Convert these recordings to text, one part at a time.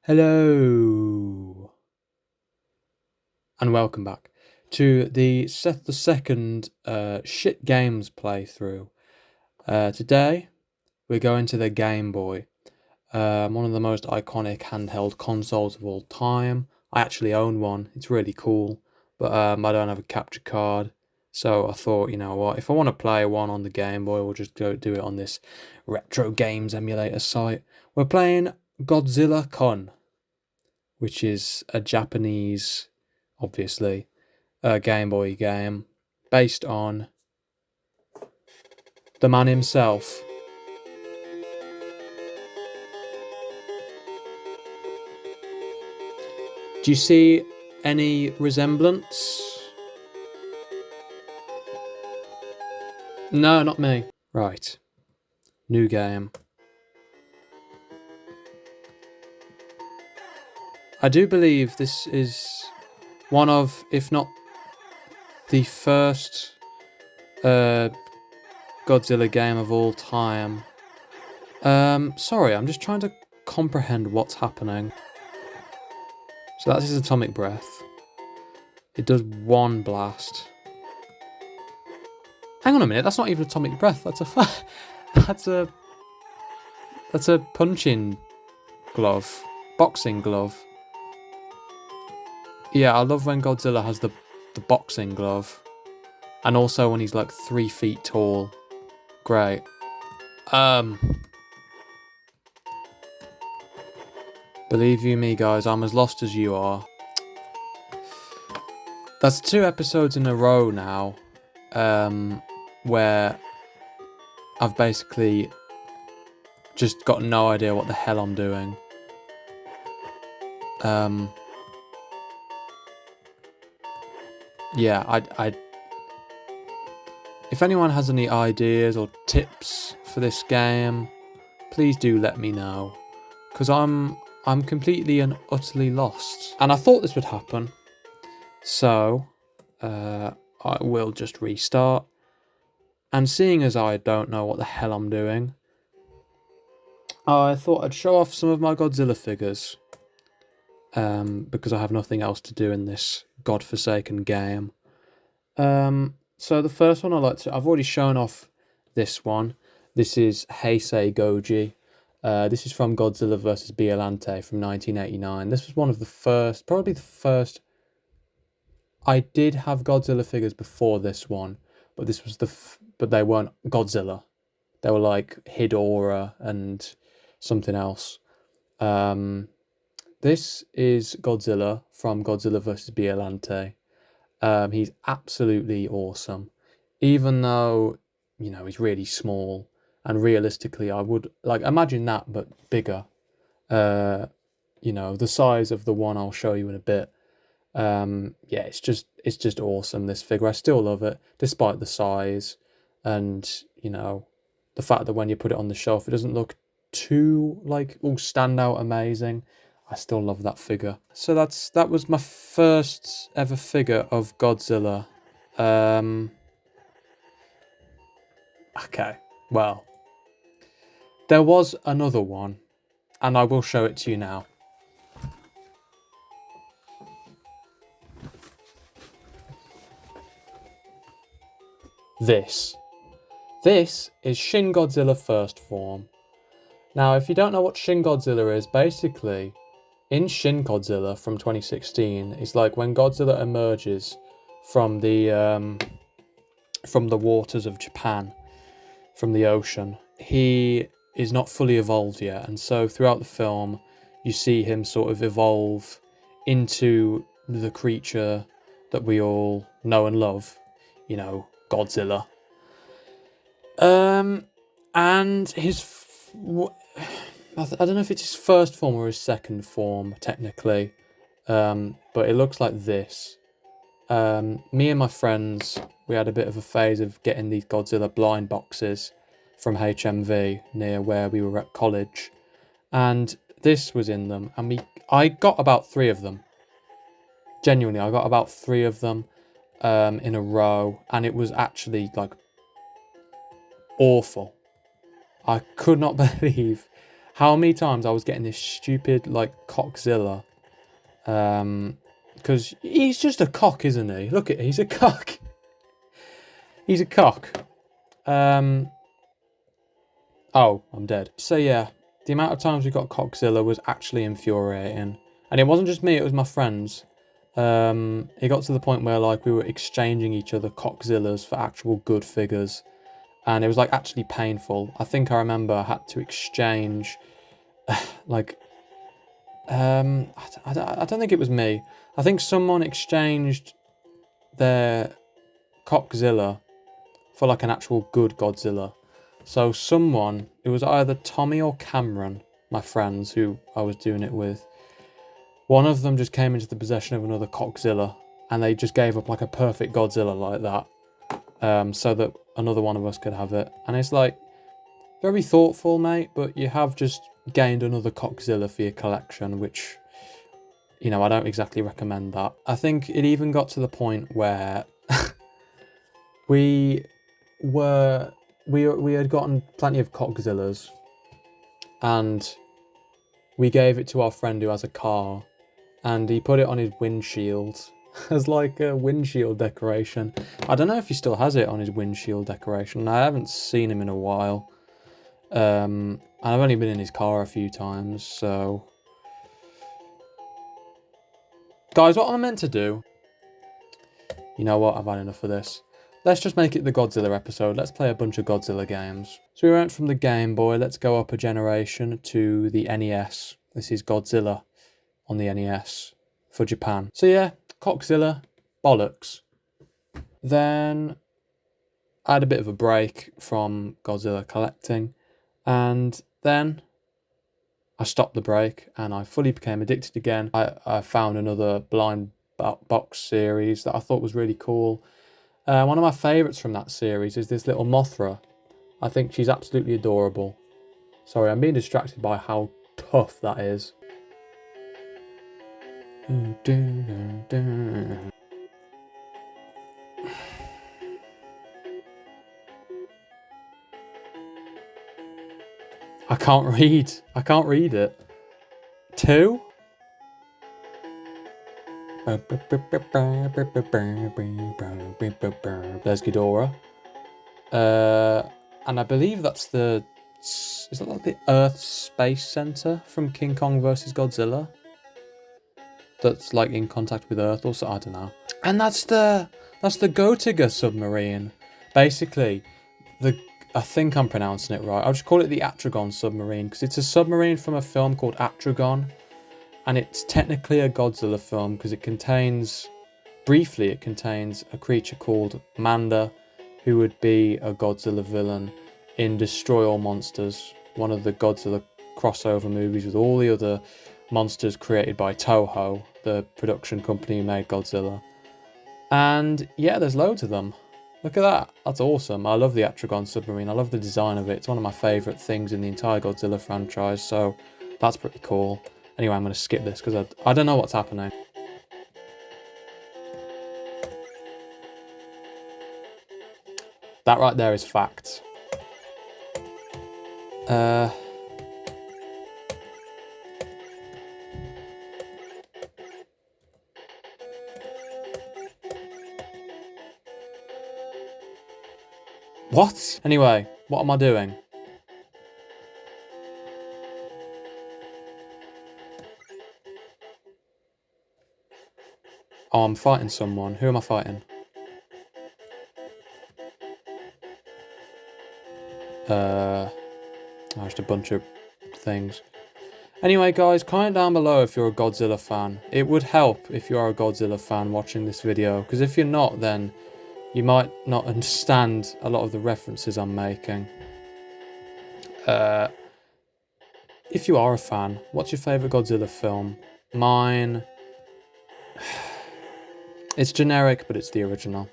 Hello, and welcome back to the Seth the Second Shit Games playthrough. Today, we're going to the Game Boy, one of the most iconic handheld consoles of all time. I actually own one, it's really cool, but I don't have a capture card, so I thought, you know what, if I want to play one on the Game Boy, we'll just go do it on this retro games emulator site. We're playing Godzilla Con, which is a Japanese, obviously, Game Boy game based on the man himself. Do you see any resemblance? No, not me. Right. New game. I do believe this is one of, if not the first Godzilla game of all time. Sorry, I'm just trying to comprehend what's happening. So that's his atomic breath. It does one blast. Hang on a minute, that's not even atomic breath. That's a punching glove, boxing glove. Yeah, I love when Godzilla has the boxing glove, and also when he's like 3 feet tall. Great. Believe you me, guys, I'm as lost as you are. That's 2 episodes in a row now, where I've basically just got no idea what the hell I'm doing. Yeah, if anyone has any ideas or tips for this game, please do let me know, because I'm completely and utterly lost. And I thought this would happen, so I will just restart. And seeing as I don't know what the hell I'm doing, I thought I'd show off some of my Godzilla figures, because I have nothing else to do in this godforsaken game. So the first one I've already shown off this one. This is Heisei Goji. This is from Godzilla vs. Biollante from 1989. This was one of the first, probably the first. I did have Godzilla figures before this one, but this was but they weren't Godzilla. They were like Hidora and something else. This is Godzilla from Godzilla vs. Biollante. He's absolutely awesome, even though, you know, he's really small, and realistically I would like imagine that but bigger. You know, the size of the one I'll show you in a bit. Yeah, it's just awesome, this figure. I still love it despite the size, and you know, the fact that when you put it on the shelf it doesn't look too like stand out amazing. I still love that figure. So that was my first ever figure of Godzilla. Okay, well, there was another one, and I will show it to you now. This is Shin Godzilla First Form. Now, if you don't know what Shin Godzilla is, basically, in Shin Godzilla from 2016, it's like when Godzilla emerges from the waters of Japan, from the ocean. He is not fully evolved yet, and so throughout the film, you see him sort of evolve into the creature that we all know and love, you know, Godzilla. And his I don't know if it's his first form or his second form, technically, but it looks like this. Me and my friends, we had a bit of a phase of getting these Godzilla blind boxes from HMV near where we were at college, and this was in them, and I got about 3 of them. Genuinely, I got about 3 of them in a row, and it was actually like awful. I could not believe how many times I was getting this stupid, like, Cockzilla. Because he's just a cock, isn't he? Look at, he's a cock. He's a cock. Oh, I'm dead. So yeah, the amount of times we got Cockzilla was actually infuriating. And it wasn't just me, it was my friends. It got to the point where, like, we were exchanging each other Cockzillas for actual good figures. And it was, like, actually painful. I think I remember I had to exchange, like, I don't think it was me. I think someone exchanged their Cockzilla for, like, an actual good Godzilla. So someone, it was either Tommy or Cameron, my friends who I was doing it with. One of them just came into the possession of another Cockzilla, and they just gave up, like, a perfect Godzilla like that, so that another one of us could have it. And it's, like, very thoughtful, mate, but you have just gained another Cockzilla for your collection, which, you know, I don't exactly recommend that. I think it even got to the point where we had gotten plenty of Cockzillas, and we gave it to our friend who has a car, and he put it on his windshield as, like, a windshield decoration. I don't know if he still has it on his windshield decoration. I haven't seen him in a while. I've only been in his car a few times, so... Guys, what am I meant to do? You know what, I've had enough of this. Let's just make it the Godzilla episode. Let's play a bunch of Godzilla games. So we went from the Game Boy, let's go up a generation to the NES. This is Godzilla on the NES for Japan. So yeah, Cockzilla, bollocks. Then I had a bit of a break from Godzilla collecting, and then I stopped the break and I fully became addicted again. I found another blind box series that I thought was really cool. One of my favourites from that series is this little Mothra. I think she's absolutely adorable. Sorry, I'm being distracted by how tough that is. I can't read. I can't read it. 2? There's Ghidorah. And I believe that's the... Is that like the Earth Space Center from King Kong vs. Godzilla? That's, like, in contact with Earth or so, I don't know. And that's the Gotiga submarine. Basically, I think I'm pronouncing it right. I'll just call it the Atragon submarine, because it's a submarine from a film called Atragon. And it's technically a Godzilla film because it contains a creature called Manda, who would be a Godzilla villain in Destroy All Monsters, one of the Godzilla crossover movies with all the other monsters created by Toho, the production company who made Godzilla. And yeah, there's loads of them. Look at that. That's awesome. I love the Atragon submarine. I love the design of it. It's one of my favourite things in the entire Godzilla franchise, so that's pretty cool. Anyway, I'm going to skip this because I don't know what's happening. That right there is facts. What? Anyway, what am I doing? Oh, I'm fighting someone. Who am I fighting? Just a bunch of things. Anyway, guys, comment down below if you're a Godzilla fan. It would help if you are a Godzilla fan watching this video, because if you're not, then you might not understand a lot of the references I'm making. If you are a fan, what's your favourite Godzilla film? Mine... It's generic, but it's the original.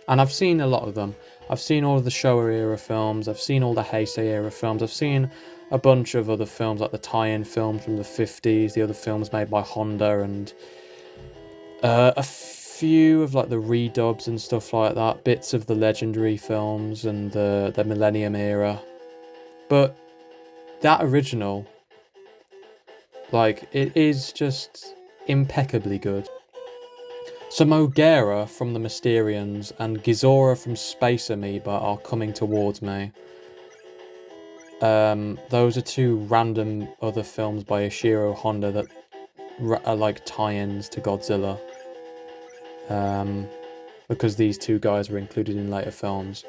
And I've seen a lot of them. I've seen all of the Showa era films, I've seen all the Heisei era films, I've seen a bunch of other films like the tie-in films from the 50s, the other films made by Honda, and a few of like the redubs and stuff like that, bits of the legendary films and the Millennium era. But that original Like, it is just impeccably good. So Mogera from the Mysterians and Gizora from Space Amoeba are coming towards me. Those are two random other films by Ishiro Honda that are like tie-ins to Godzilla. Because these two guys were included in later films.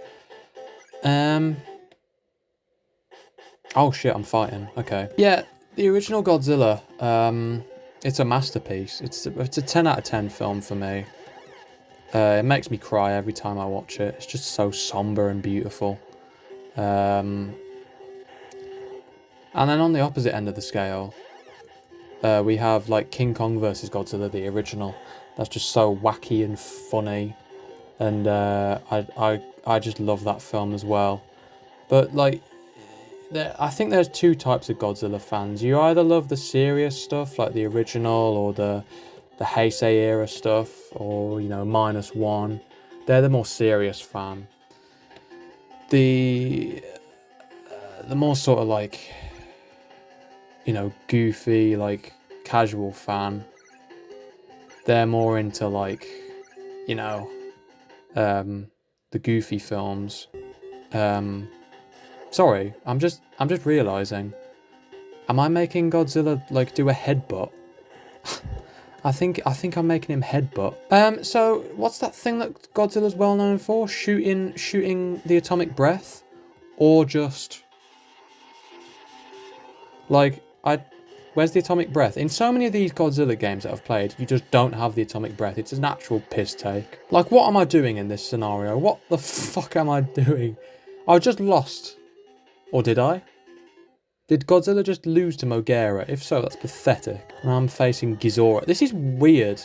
Oh shit, I'm fighting. Okay. Yeah, the original Godzilla, it's a masterpiece. It's a 10 out of 10 film for me. It makes me cry every time I watch it. It's just so somber and beautiful. And then on the opposite end of the scale, we have like King Kong versus Godzilla, the original. That's just so wacky and funny, and I just love that film as well. But like, I think there's two types of Godzilla fans. You either love the serious stuff like the original, or the Heisei era stuff, or you know, -1. They're the more serious fan. The more sort of like, you know, goofy, like casual fan, they're more into like, you know, the goofy films. Sorry, I'm just realizing, am I making Godzilla like do a headbutt? I think I'm making him headbutt. So what's that thing that Godzilla's well known for? Shooting the atomic breath, or just like where's the atomic breath? In so many of these Godzilla games that I've played, you just don't have the atomic breath. It's an actual piss take. Like, what am I doing in this scenario? What the fuck am I doing? I just lost. Or did I? Did Godzilla just lose to Mogera? If so, that's pathetic. And I'm facing Gizora. This is weird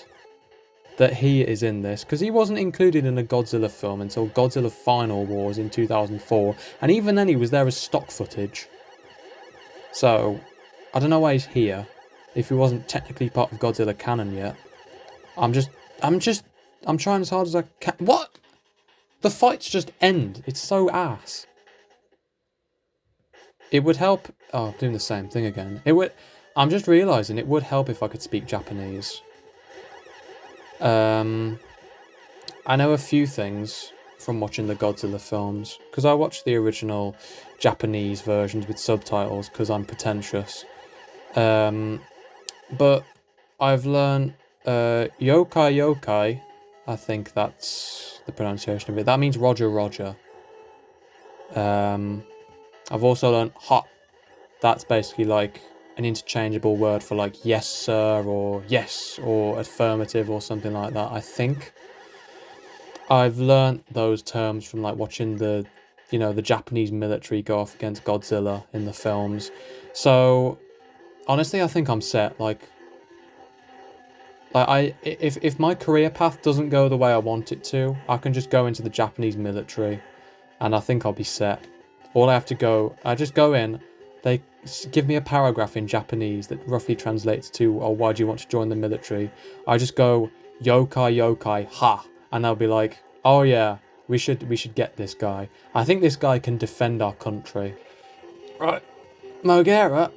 that he is in this, because he wasn't included in a Godzilla film until Godzilla Final Wars in 2004. And even then he was there as stock footage. So, I don't know why he's here, if he wasn't technically part of Godzilla canon yet. I'm trying as hard as I can. What? The fights just end. It's so ass. It would help. Oh, I'm doing the same thing again. I'm just realising it would help if I could speak Japanese. I know a few things from watching the Godzilla films, because I watched the original Japanese versions with subtitles because I'm pretentious. But I've learned yokai yokai. I think that's the pronunciation of it. That means Roger Roger. I've also learned hot. That's basically like an interchangeable word for like yes sir, or yes, or affirmative, or something like that, I think. I've learnt those terms from like watching the Japanese military go off against Godzilla in the films. So honestly, I think I'm set. If my career path doesn't go the way I want it to, I can just go into the Japanese military, and I think I'll be set. I just go in, they give me a paragraph in Japanese that roughly translates to, oh, why do you want to join the military? I just go, yokai yokai, ha, and they'll be like, oh yeah, we should get this guy. I think this guy can defend our country. Right, Mogera,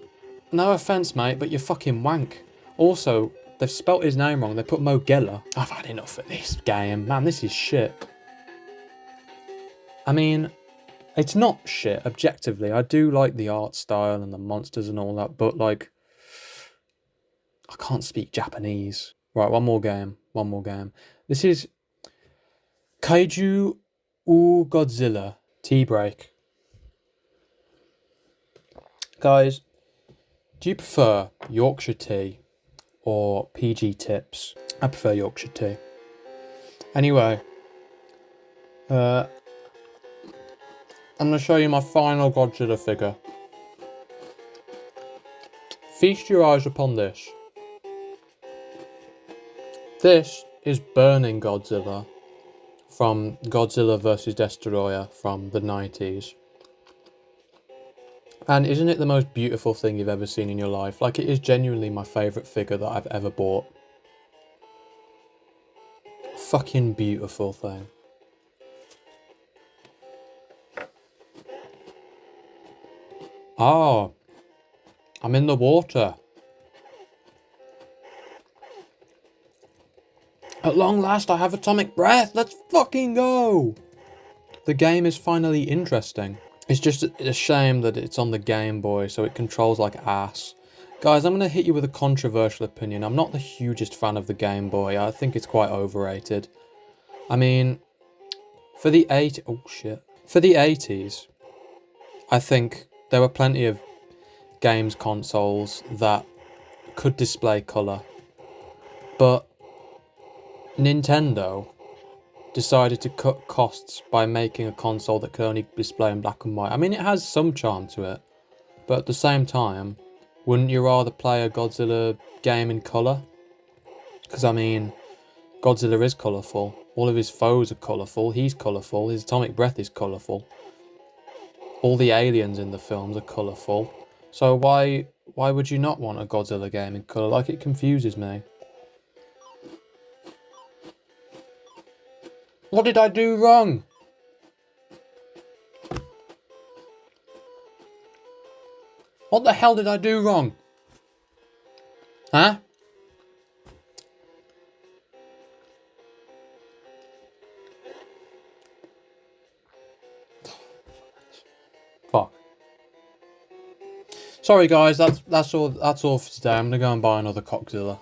no offence mate, but you're fucking wank. Also, they've spelt his name wrong, they put Mogella. I've had enough of this game, man, this is shit. I mean, it's not shit, objectively. I do like the art style and the monsters and all that, but, like, I can't speak Japanese. Right, one more game. This is Kaiju Godzilla Tea Break. Guys, do you prefer Yorkshire tea or PG tips? I prefer Yorkshire tea. Anyway, I'm going to show you my final Godzilla figure. Feast your eyes upon this. This is Burning Godzilla from Godzilla vs. Destroyer from the 90s. And isn't it the most beautiful thing you've ever seen in your life? Like, it is genuinely my favourite figure that I've ever bought. Fucking beautiful thing. Oh, I'm in the water. At long last I have atomic breath. Let's fucking go. The game is finally interesting. It's just a shame that it's on the Game Boy, so it controls like ass. Guys, I'm going to hit you with a controversial opinion. I'm not the hugest fan of the Game Boy. I think it's quite overrated. I mean, for the 80s, I think there were plenty of games consoles that could display colour. But Nintendo decided to cut costs by making a console that could only display in black and white. I mean, it has some charm to it, but at the same time, wouldn't you rather play a Godzilla game in colour? Because, I mean, Godzilla is colourful. All of his foes are colourful. He's colourful. His atomic breath is colourful. All the aliens in the films are colourful. So why would you not want a Godzilla game in colour? Like, it confuses me. What did I do wrong? What the hell did I do wrong? Huh? Fuck. Sorry guys, that's all for today. I'm gonna go and buy another Godzilla.